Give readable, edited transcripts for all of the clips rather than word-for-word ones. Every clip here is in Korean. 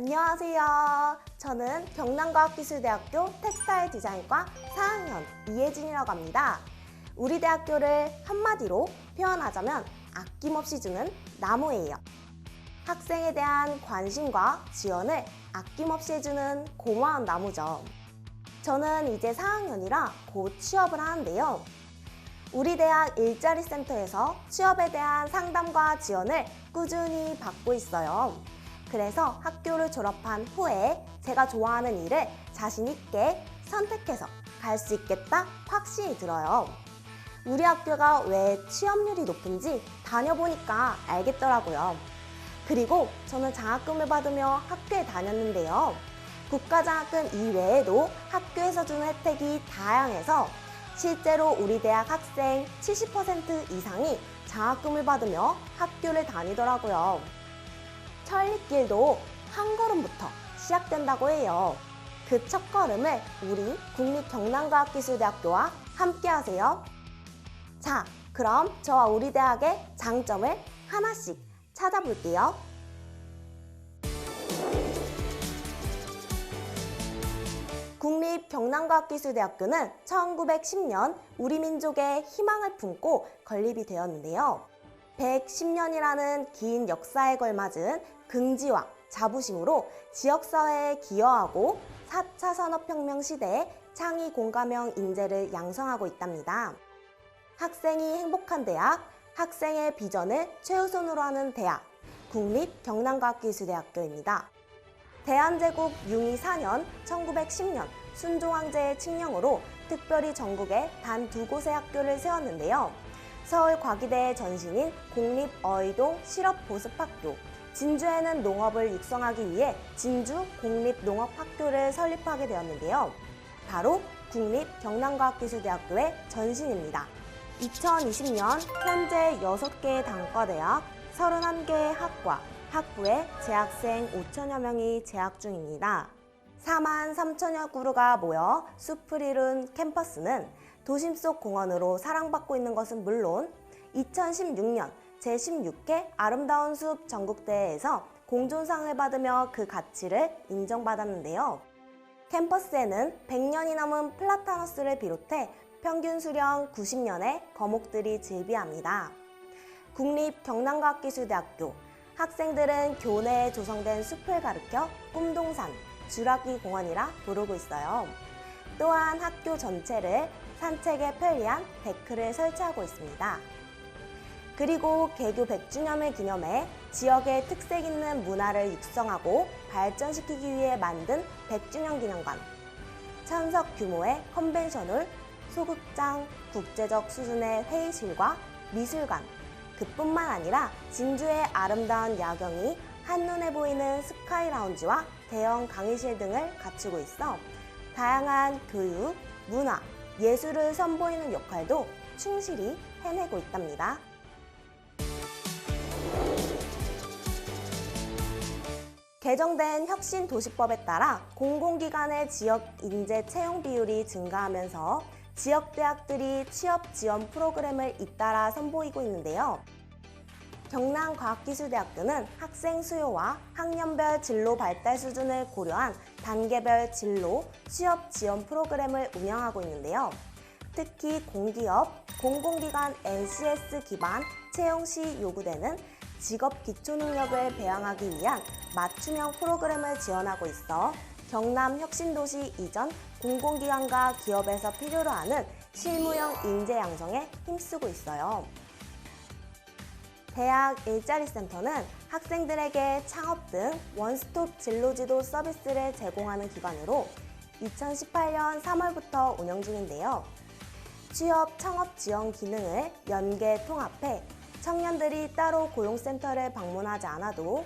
안녕하세요. 저는 경남과학기술대학교 텍스타일 디자인과 4학년 이혜진이라고 합니다. 우리 대학교를 한마디로 표현하자면 아낌없이 주는 나무예요. 학생에 대한 관심과 지원을 아낌없이 해주는 고마운 나무죠. 저는 이제 4학년이라 곧 취업을 하는데요. 우리 대학 일자리 센터에서 취업에 대한 상담과 지원을 꾸준히 받고 있어요. 그래서 학교를 졸업한 후에 제가 좋아하는 일을 자신 있게 선택해서 갈 수 있겠다 확신이 들어요. 우리 학교가 왜 취업률이 높은지 다녀보니까 알겠더라고요. 그리고 저는 장학금을 받으며 학교에 다녔는데요. 국가장학금 이외에도 학교에서 주는 혜택이 다양해서 실제로 우리 대학 학생 70% 이상이 장학금을 받으며 학교를 다니더라고요. 천리길도 한 걸음부터 시작된다고 해요. 그 첫 걸음을 우리 국립경남과학기술대학교와 함께 하세요. 자, 그럼 저와 우리 대학의 장점을 하나씩 찾아볼게요. 국립경남과학기술대학교는 1910년 우리 민족의 희망을 품고 건립이 되었는데요. 110년이라는 긴 역사에 걸맞은 긍지와 자부심으로 지역사회에 기여하고 4차 산업혁명 시대에 창의 공감형 인재를 양성하고 있답니다. 학생이 행복한 대학, 학생의 비전을 최우선으로 하는 대학, 국립경남과학기술대학교입니다. 대한제국 융의 4년 1910년 순종황제의 칙령으로 특별히 전국에 단 2곳의 학교를 세웠는데요. 서울 과기대의 전신인 공립어의동 실업보습학교, 진주에는 농업을 육성하기 위해 진주 공립농업학교를 설립하게 되었는데요. 바로 국립경남과학기술대학교의 전신입니다. 2020년 현재 6개의 단과대학, 31개의 학과, 학부에 재학생 5천여 명이 재학 중입니다. 4만 3천여 그루가 모여 숲을 이룬 캠퍼스는 도심 속 공원으로 사랑받고 있는 것은 물론 2016년 제16회 아름다운 숲 전국대회에서 공존상을 받으며 그 가치를 인정받았는데요. 캠퍼스에는 100년이 넘은 플라타너스를 비롯해 평균 수령 90년의 거목들이 즐비합니다. 국립경남과학기술대학교 학생들은 교내에 조성된 숲을 가리켜 꿈동산, 주라기 공원이라 부르고 있어요. 또한 학교 전체를 산책에 편리한 데크를 설치하고 있습니다. 그리고 개교 100주년을 기념해 지역의 특색 있는 문화를 육성하고 발전시키기 위해 만든 100주년 기념관, 천석 규모의 컨벤션홀, 소극장, 국제적 수준의 회의실과 미술관, 그뿐만 아니라 진주의 아름다운 야경이 한눈에 보이는 스카이 라운지와 대형 강의실 등을 갖추고 있어 다양한 교육, 문화, 예술을 선보이는 역할도 충실히 해내고 있답니다. 개정된 혁신도시법에 따라 공공기관의 지역 인재 채용 비율이 증가하면서 지역대학들이 취업 지원 프로그램을 잇따라 선보이고 있는데요. 경남과학기술대학교는 학생 수요와 학년별 진로 발달 수준을 고려한 단계별 진로 취업 지원 프로그램을 운영하고 있는데요. 특히 공기업, 공공기관 NCS 기반 채용 시 요구되는 직업 기초능력을 배양하기 위한 맞춤형 프로그램을 지원하고 있어 경남 혁신도시 이전 공공기관과 기업에서 필요로 하는 실무형 인재 양성에 힘쓰고 있어요. 대학 일자리센터는 학생들에게 창업 등 원스톱 진로지도 서비스를 제공하는 기관으로 2018년 3월부터 운영 중인데요. 취업 창업 지원 기능을 연계 통합해 청년들이 따로 고용센터를 방문하지 않아도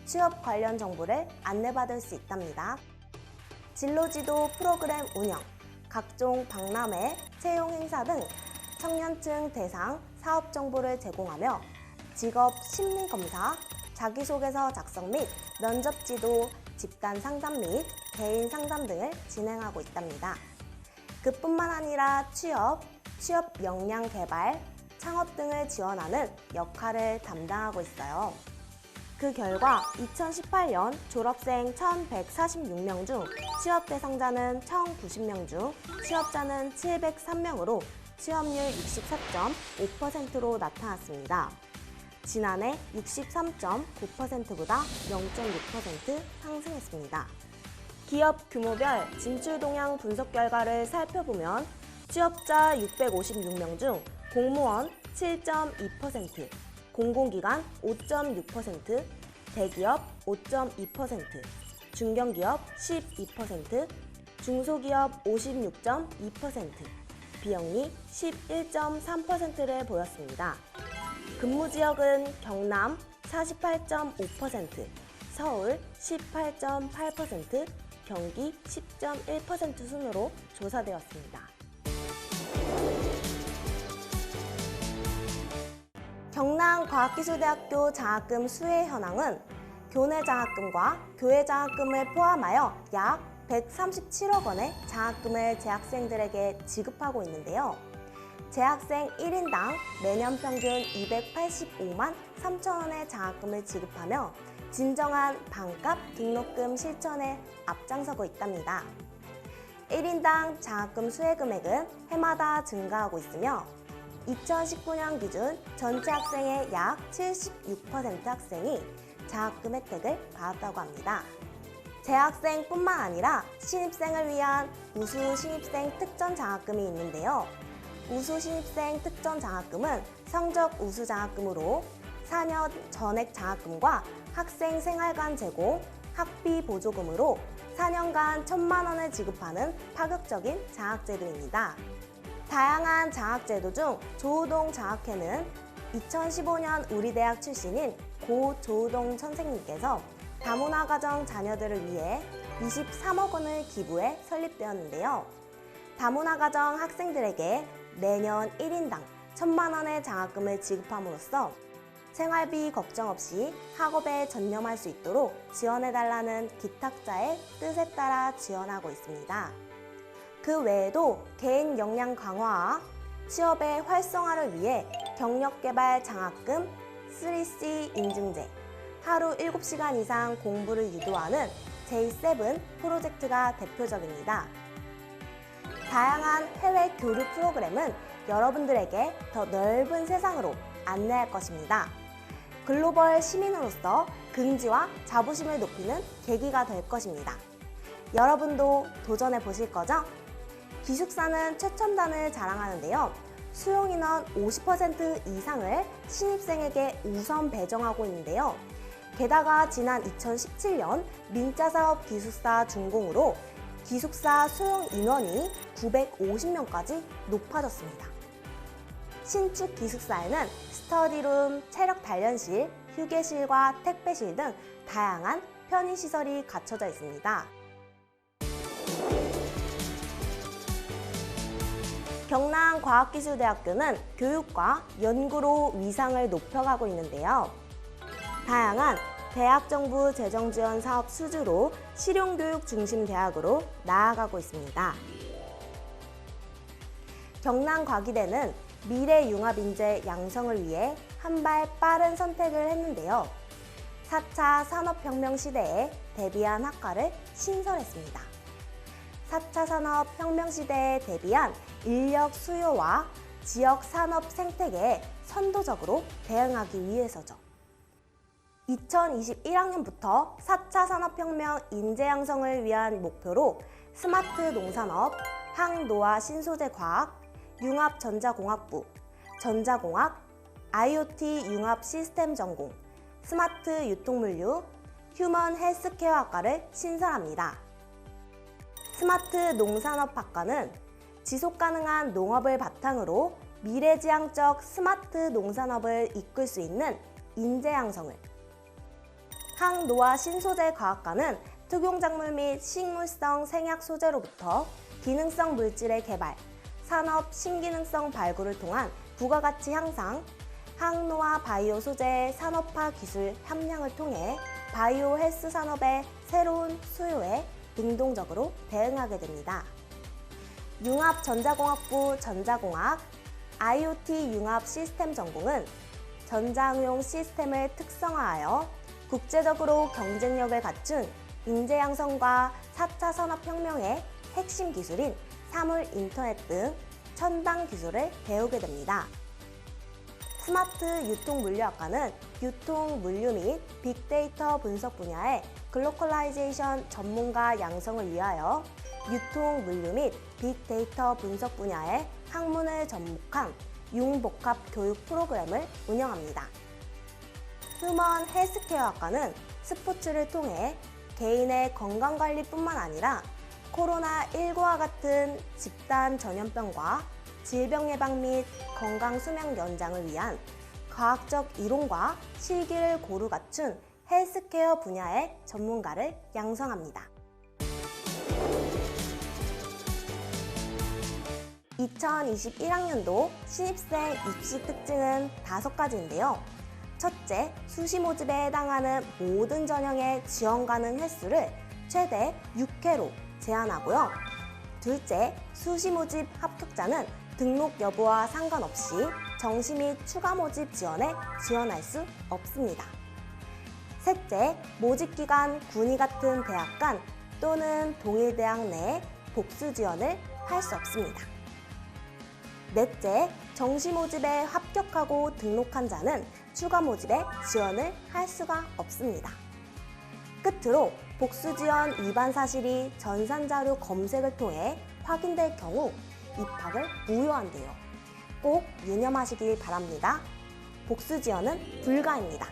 취업 관련 정보를 안내받을 수 있답니다. 진로지도 프로그램 운영, 각종 박람회, 채용 행사 등 청년층 대상 사업 정보를 제공하며 직업 심리 검사, 자기소개서 작성 및 면접 지도, 집단 상담 및 개인 상담 등을 진행하고 있답니다. 그뿐만 아니라 취업 역량 개발, 창업 등을 지원하는 역할을 담당하고 있어요. 그 결과 2018년 졸업생 1,146명 중 취업 대상자는 1,090명 중 취업자는 703명으로 취업률 64.5%로 나타났습니다. 지난해 63.9%보다 0.6% 상승했습니다. 기업 규모별 진출 동향 분석 결과를 살펴보면 취업자 656명 중 공무원 7.2%, 공공기관 5.6%, 대기업 5.2%, 중견기업 12%, 중소기업 56.2%, 비영리 11.3%를 보였습니다. 근무지역은 경남 48.5%, 서울 18.8%, 경기 10.1% 순으로 조사되었습니다. 경남과학기술대학교 장학금 수혜 현황은 교내 장학금과 교외 장학금을 포함하여 약 137억 원의 장학금을 재학생들에게 지급하고 있는데요. 재학생 1인당 매년 평균 285만 3천 원의 장학금을 지급하며 진정한 반값 등록금 실천에 앞장서고 있답니다. 1인당 장학금 수혜 금액은 해마다 증가하고 있으며 2019년 기준 전체 학생의 약 76% 학생이 장학금 혜택을 받았다고 합니다. 재학생뿐만 아니라 신입생을 위한 우수 신입생 특전 장학금이 있는데요. 우수 신입생 특전 장학금은 성적 우수 장학금으로 4년 전액 장학금과 학생 생활관 제공, 학비 보조금으로 4년간 1,000만 원을 지급하는 파격적인 장학제도입니다. 다양한 장학제도 중 조우동 장학회는 2015년 우리 대학 출신인 고 조우동 선생님께서 다문화 가정 자녀들을 위해 23억 원을 기부해 설립되었는데요. 다문화 가정 학생들에게 매년 1인당 1,000만 원의 장학금을 지급함으로써 생활비 걱정 없이 학업에 전념할 수 있도록 지원해달라는 기탁자의 뜻에 따라 지원하고 있습니다. 그 외에도 개인 역량 강화와 취업의 활성화를 위해 경력개발 장학금 3C 인증제, 하루 7시간 이상 공부를 유도하는 J7 프로젝트가 대표적입니다. 다양한 해외 교류 프로그램은 여러분들에게 더 넓은 세상으로 안내할 것입니다. 글로벌 시민으로서 긍지와 자부심을 높이는 계기가 될 것입니다. 여러분도 도전해 보실 거죠? 기숙사는 최첨단을 자랑하는데요. 수용 인원 50% 이상을 신입생에게 우선 배정하고 있는데요. 게다가 지난 2017년 민자사업 기숙사 준공으로 기숙사 수용 인원이 950명까지 높아졌습니다. 신축 기숙사에는 스터디룸, 체력 단련실, 휴게실과 택배실 등 다양한 편의시설이 갖춰져 있습니다. 경남과학기술대학교는 교육과 연구로 위상을 높여가고 있는데요. 다양한 대학 정부 재정 지원 사업 수주로 실용교육 중심 대학으로 나아가고 있습니다. 경남과기대는 미래 융합 인재 양성을 위해 한 발 빠른 선택을 했는데요. 4차 산업혁명 시대에 대비한 학과를 신설했습니다. 4차 산업혁명 시대에 대비한 인력 수요와 지역 산업 생태계에 선도적으로 대응하기 위해서죠. 2021학년부터 4차 산업혁명 인재 양성을 위한 목표로 스마트 농산업, 항노화 신소재 과학, 융합 전자공학부, 전자공학, IoT 융합 시스템 전공, 스마트 유통물류, 휴먼 헬스케어 학과를 신설합니다. 스마트 농산업학과는 지속가능한 농업을 바탕으로 미래지향적 스마트 농산업을 이끌 수 있는 인재 양성을, 항노화 신소재 과학과는 특용작물 및 식물성 생약 소재로부터 기능성 물질의 개발, 산업 신기능성 발굴을 통한 부가가치 향상, 항노화 바이오 소재의 산업화 기술 함량을 통해 바이오 헬스 산업의 새로운 수요에 능동적으로 대응하게 됩니다. 융합 전자공학부 전자공학, IoT 융합 시스템 전공은 전자응용 시스템을 특성화하여 국제적으로 경쟁력을 갖춘 인재 양성과 4차 산업혁명의 핵심 기술인 사물 인터넷 등 첨단 기술을 배우게 됩니다. 스마트 유통물류학과는 유통, 물류 및 빅데이터 분석 분야의 글로컬라이제이션 전문가 양성을 위하여 유통, 물류 및 빅데이터 분석 분야의 학문을 접목한 융복합 교육 프로그램을 운영합니다. 휴먼 헬스케어학과는 스포츠를 통해 개인의 건강관리뿐만 아니라 코로나19와 같은 집단 전염병과 질병 예방 및 건강 수명 연장을 위한 과학적 이론과 실기를 고루 갖춘 헬스케어 분야의 전문가를 양성합니다. 2021학년도 신입생 입시 특징은 5가지인데요. 첫째, 수시 모집에 해당하는 모든 전형의 지원 가능 횟수를 최대 6회로 제한하고요. 둘째, 수시 모집 합격자는 등록 여부와 상관없이 정시 및 추가 모집 지원에 지원할 수 없습니다. 셋째, 모집 기간 군위 같은 대학 간 또는 동일 대학 내 복수 지원을 할 수 없습니다. 넷째, 정시 모집에 합격하고 등록한 자는 추가 모집에 지원을 할 수가 없습니다. 끝으로 복수 지원 위반 사실이 전산자료 검색을 통해 확인될 경우 입학을 무효한대요. 꼭 유념하시길 바랍니다. 복수 지원은 불가입니다.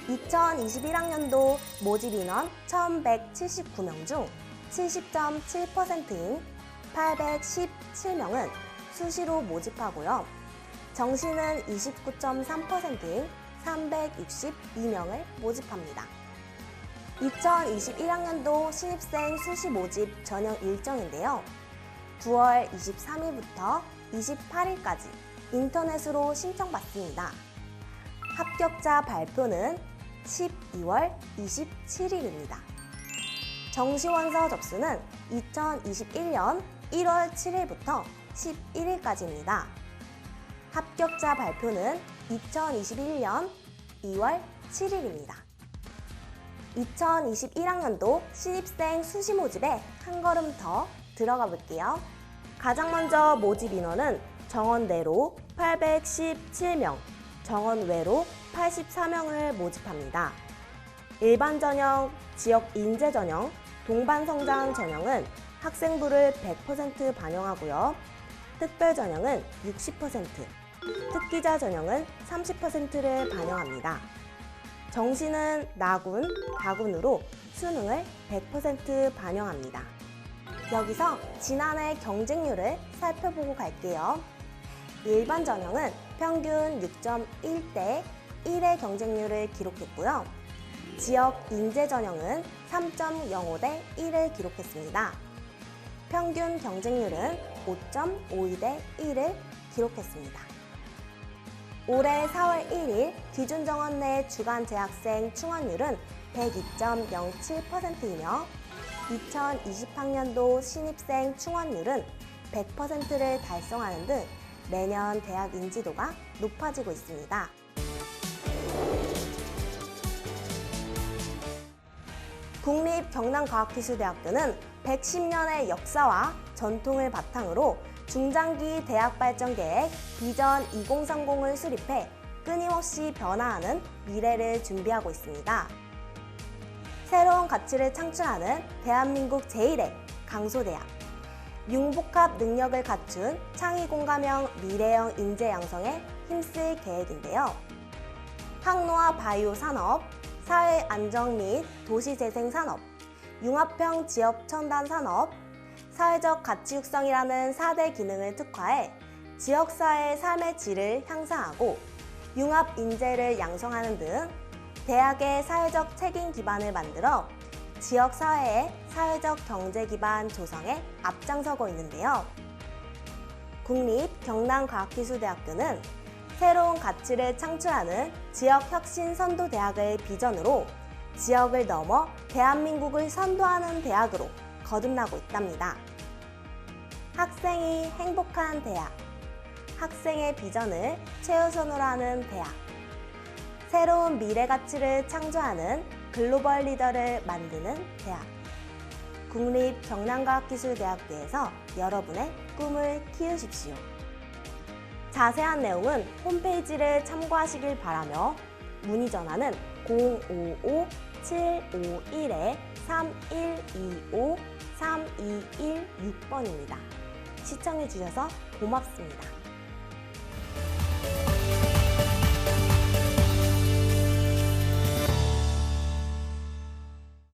2021학년도 모집 인원 1,179명 중 70.7%인 817명은 수시로 모집하고요. 정시는 29.3%인 362명을 모집합니다. 2021학년도 신입생 수시 모집 전형 일정인데요. 9월 23일부터 28일까지 인터넷으로 신청받습니다. 합격자 발표는 12월 27일입니다. 정시원서 접수는 2021년 1월 7일부터 11일까지입니다. 합격자 발표는 2021년 2월 7일입니다. 2021학년도 신입생 수시 모집에 한 걸음 더 들어가 볼게요. 가장 먼저 모집 인원은 정원내로 817명, 정원외로 84명을 모집합니다. 일반 전형, 지역 인재 전형, 동반 성장 전형은 학생부를 100% 반영하고요. 특별 전형은 60%, 특기자 전형은 30%를 반영합니다. 정시는 나군, 다군으로 수능을 100% 반영합니다. 여기서 지난해 경쟁률을 살펴보고 갈게요. 일반 전형은 평균 6.1대 1의 경쟁률을 기록했고요. 지역 인재 전형은 3.05대 1을 기록했습니다. 평균 경쟁률은 5.52대 1을 기록했습니다. 올해 4월 1일 기준 정원 내 주간 재학생 충원율은 102.07%이며 2020학년도 신입생 충원율은 100%를 달성하는 등 매년 대학 인지도가 높아지고 있습니다. 국립경남과학기술대학교는 110년의 역사와 전통을 바탕으로 중장기 대학 발전 계획 비전 2030을 수립해 끊임없이 변화하는 미래를 준비하고 있습니다. 새로운 가치를 창출하는 대한민국 제1의 강소대학, 융복합 능력을 갖춘 창의공감형 미래형 인재 양성에 힘쓸 계획인데요. 항로화 바이오 산업, 사회 안정 및 도시재생 산업, 융합형 지역 첨단 산업, 사회적 가치 육성이라는 4대 기능을 특화해 지역사회의 삶의 질을 향상하고 융합 인재를 양성하는 등 대학의 사회적 책임 기반을 만들어 지역사회의 사회적 경제 기반 조성에 앞장서고 있는데요. 국립경남과학기술대학교는 새로운 가치를 창출하는 지역혁신 선도대학의 비전으로 지역을 넘어 대한민국을 선도하는 대학으로 거듭나고 있답니다. 학생이 행복한 대학, 학생의 비전을 최우선으로 하는 대학, 새로운 미래 가치를 창조하는 글로벌 리더를 만드는 대학. 국립경남과학기술대학교에서 여러분의 꿈을 키우십시오. 자세한 내용은 홈페이지를 참고하시길 바라며 문의 전화는 055-751-3125-3216번입니다. 시청해주셔서 고맙습니다.